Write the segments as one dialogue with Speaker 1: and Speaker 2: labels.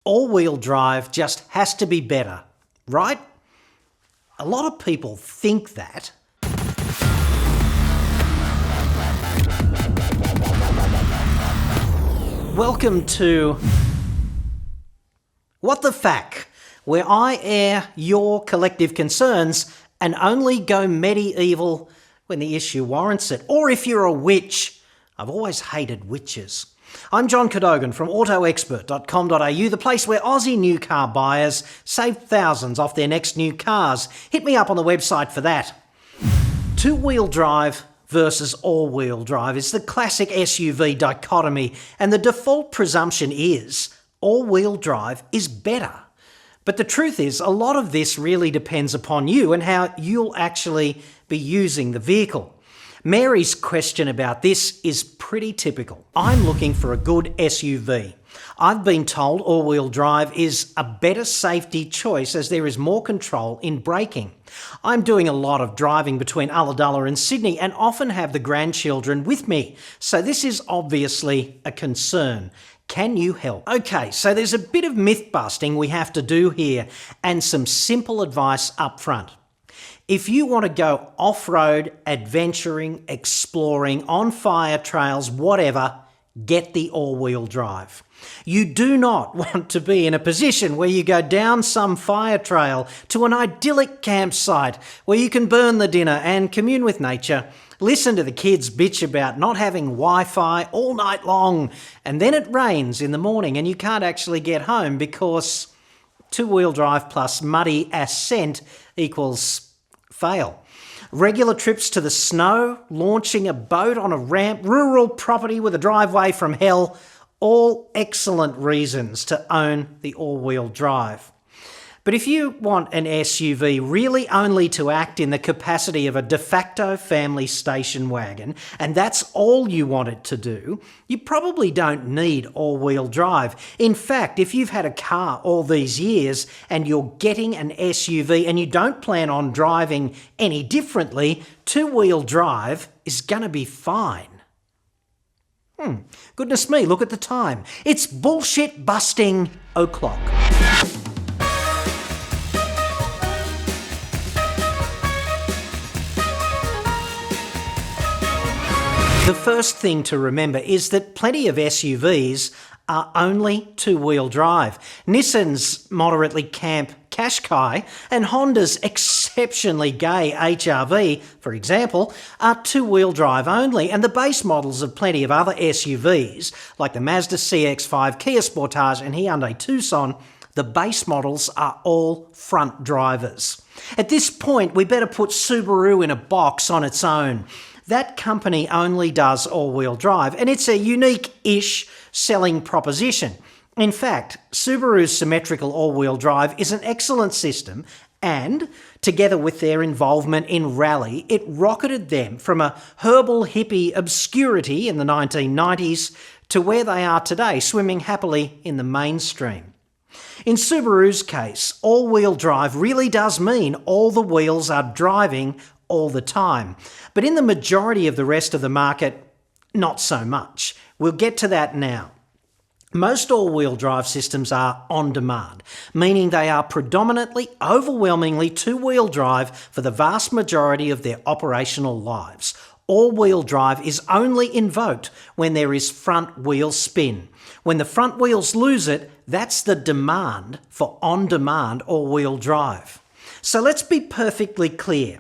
Speaker 1: All-wheel drive just has to be better, right? A lot of people think that. Welcome to What the Fack, where I air your collective concerns and only go medieval when the issue warrants it. Or if you're a witch. I've always hated witches. I'm John Cadogan from autoexpert.com.au, the place where Aussie new car buyers save thousands off their next new cars. Hit me up on the website for that. Two-wheel drive versus all-wheel drive is the classic SUV dichotomy, and the default presumption is all-wheel drive is better. But the truth is, a lot of this really depends upon you and how you'll actually be using the vehicle. Mary's question about this is pretty typical. I'm looking for a good SUV. I've been told all-wheel drive is a better safety choice as there is more control in braking. I'm doing a lot of driving between Ulladulla and Sydney and often have the grandchildren with me, so this is obviously a concern. Can you help? Okay, so there's a bit of myth busting we have to do here and some simple advice up front. If you want to go off-road, adventuring, exploring, on fire trails, whatever, get the all-wheel drive. You do not want to be in a position where you go down some fire trail to an idyllic campsite where you can burn the dinner and commune with nature, listen to the kids bitch about not having Wi-Fi all night long, and then it rains in the morning and you can't actually get home because two-wheel drive plus muddy ascent equals fail. Regular trips to the snow, launching a boat on a ramp, rural property with a driveway from hell, all excellent reasons to own the all-wheel drive. But if you want an SUV really only to act in the capacity of a de facto family station wagon, and that's all you want it to do, you probably don't need all-wheel drive. In fact, if you've had a car all these years and you're getting an SUV and you don't plan on driving any differently, two-wheel drive is going to be fine. Goodness me, look at the time. It's bullshit busting o'clock. The first thing to remember is that plenty of SUVs are only two-wheel drive. Nissan's moderately camp Qashqai and Honda's exceptionally gay HR-V, for example, are two-wheel drive only, and the base models of plenty of other SUVs, like the Mazda CX-5, Kia Sportage and Hyundai Tucson, the base models are all front drivers. At this point, we better put Subaru in a box on its own. That company only does all-wheel drive, and it's a unique-ish selling proposition. In fact, Subaru's symmetrical all-wheel drive is an excellent system, and, together with their involvement in rally, it rocketed them from a herbal hippie obscurity in the 1990s to where they are today, swimming happily in the mainstream. In Subaru's case, all-wheel drive really does mean all the wheels are driving all the time. But in the majority of the rest of the market, not so much. We'll get to that now. Most all-wheel drive systems are on-demand, meaning they are predominantly, overwhelmingly two-wheel drive for the vast majority of their operational lives. All-wheel drive is only invoked when there is front wheel spin. When the front wheels lose it, that's the demand for on-demand all-wheel drive. So let's be perfectly clear.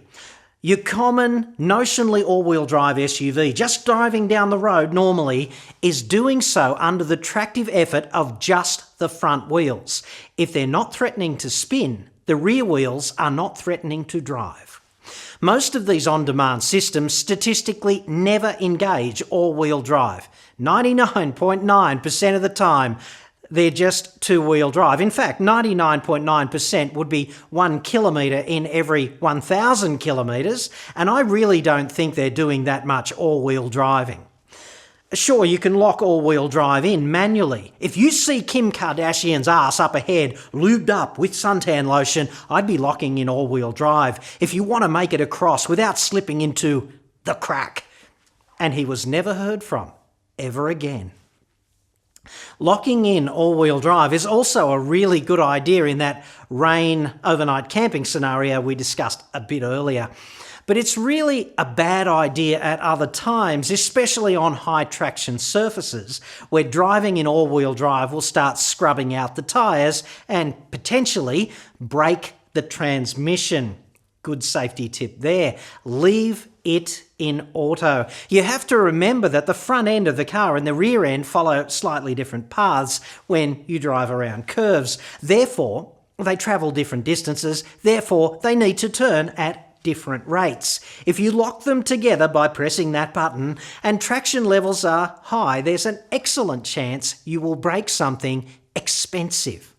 Speaker 1: Your common, notionally all-wheel drive SUV, just driving down the road normally, is doing so under the tractive effort of just the front wheels. If they're not threatening to spin, the rear wheels are not threatening to drive. Most of these on-demand systems statistically never engage all-wheel drive. 99.9% of the time, they're just two-wheel drive. In fact, 99.9% would be 1 kilometre in every 1,000 kilometres, and I really don't think they're doing that much all-wheel driving. Sure, you can lock all-wheel drive in manually. If you see Kim Kardashian's ass up ahead, lubed up with suntan lotion, I'd be locking in all-wheel drive if you want to make it across without slipping into the crack. And he was never heard from, ever again. Locking in all-wheel drive is also a really good idea in that rain overnight camping scenario we discussed a bit earlier. But it's really a bad idea at other times, especially on high traction surfaces, where driving in all-wheel drive will start scrubbing out the tyres and potentially break the transmission. Good safety tip there. Leave it in auto. You have to remember that the front end of the car and the rear end follow slightly different paths when you drive around curves. Therefore, they travel different distances. Therefore, they need to turn at different rates. If you lock them together by pressing that button and traction levels are high, there's an excellent chance you will break something expensive.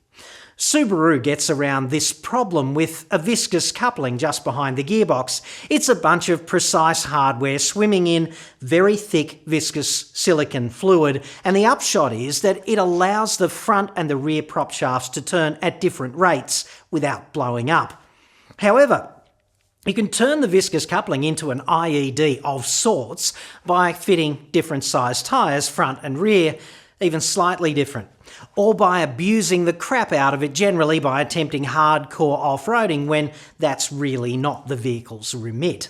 Speaker 1: Subaru gets around this problem with a viscous coupling just behind the gearbox. It's a bunch of precise hardware swimming in very thick viscous silicon fluid, and the upshot is that it allows the front and the rear prop shafts to turn at different rates without blowing up. However, you can turn the viscous coupling into an IED of sorts by fitting different size tyres, front and rear, even slightly different, or by abusing the crap out of it, generally by attempting hardcore off-roading when that's really not the vehicle's remit.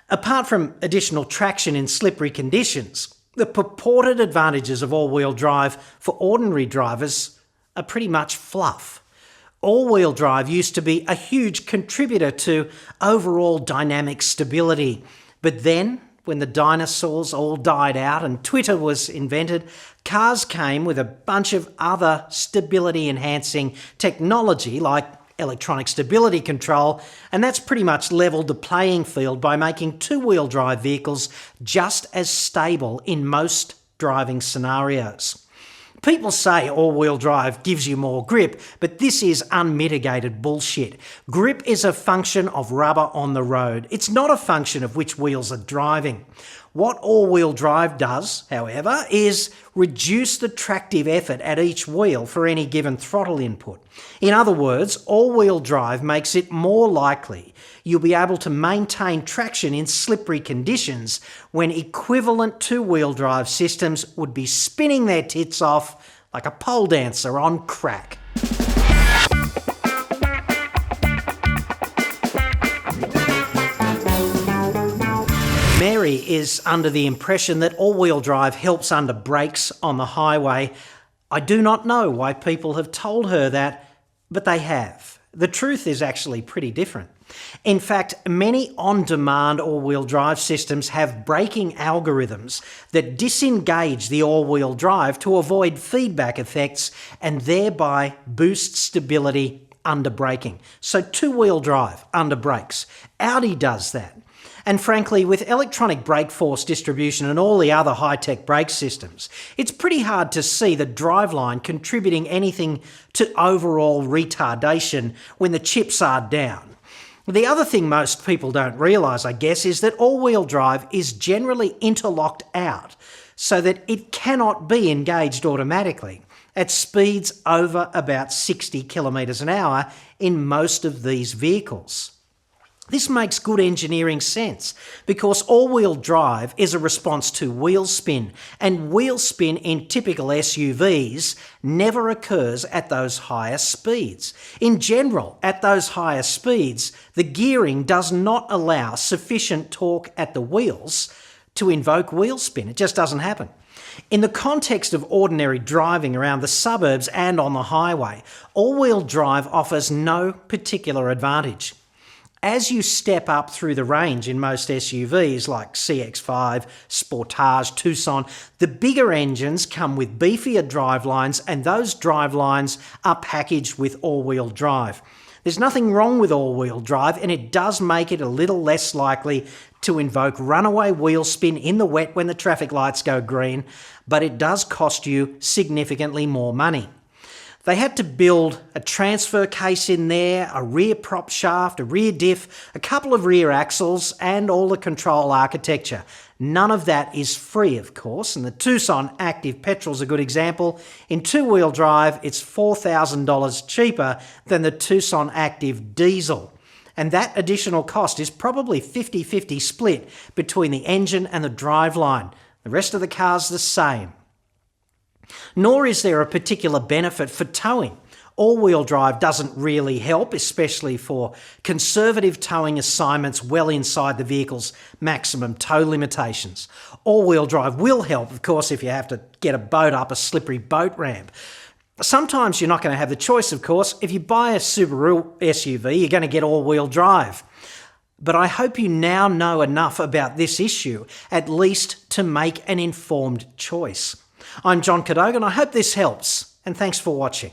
Speaker 1: Apart from additional traction in slippery conditions, the purported advantages of all-wheel drive for ordinary drivers are pretty much fluff. All-wheel drive used to be a huge contributor to overall dynamic stability, but then, when the dinosaurs all died out and Twitter was invented, cars came with a bunch of other stability-enhancing technology like electronic stability control, and that's pretty much levelled the playing field by making two-wheel drive vehicles just as stable in most driving scenarios. People say all-wheel drive gives you more grip, but this is unmitigated bullshit. Grip is a function of rubber on the road. It's not a function of which wheels are driving. What all-wheel drive does, however, is reduce the tractive effort at each wheel for any given throttle input. In other words, all-wheel drive makes it more likely you'll be able to maintain traction in slippery conditions when equivalent two-wheel drive systems would be spinning their tits off like a pole dancer on crack. Mary is under the impression that all-wheel drive helps under brakes on the highway. I do not know why people have told her that, but they have. The truth is actually pretty different. In fact, many on-demand all-wheel drive systems have braking algorithms that disengage the all-wheel drive to avoid feedback effects and thereby boost stability under braking. So two-wheel drive under brakes. Audi does that. And frankly, with electronic brake force distribution and all the other high-tech brake systems, it's pretty hard to see the driveline contributing anything to overall retardation when the chips are down. The other thing most people don't realise, I guess, is that all-wheel drive is generally interlocked out so that it cannot be engaged automatically at speeds over about 60 kilometres an hour in most of these vehicles. This makes good engineering sense because all-wheel drive is a response to wheel spin, and wheel spin in typical SUVs never occurs at those higher speeds. In general, at those higher speeds, the gearing does not allow sufficient torque at the wheels to invoke wheel spin. It just doesn't happen. In the context of ordinary driving around the suburbs and on the highway, all-wheel drive offers no particular advantage. As you step up through the range in most SUVs like CX-5, Sportage, Tucson, the bigger engines come with beefier drivelines, and those drivelines are packaged with all-wheel drive. There's nothing wrong with all-wheel drive, and it does make it a little less likely to invoke runaway wheel spin in the wet when the traffic lights go green, but it does cost you significantly more money. They had to build a transfer case in there, a rear prop shaft, a rear diff, a couple of rear axles, and all the control architecture. None of that is free, of course, and the Tucson Active Petrol is a good example. In two-wheel drive, it's $4,000 cheaper than the Tucson Active Diesel. And that additional cost is probably 50-50 split between the engine and the driveline. The rest of the car's the same. Nor is there a particular benefit for towing. All-wheel drive doesn't really help, especially for conservative towing assignments well inside the vehicle's maximum tow limitations. All-wheel drive will help, of course, if you have to get a boat up a slippery boat ramp. Sometimes you're not going to have the choice, of course. If you buy a Subaru SUV, you're going to get all-wheel drive. But I hope you now know enough about this issue, at least to make an informed choice. I'm John Cadogan. I hope this helps, and thanks for watching.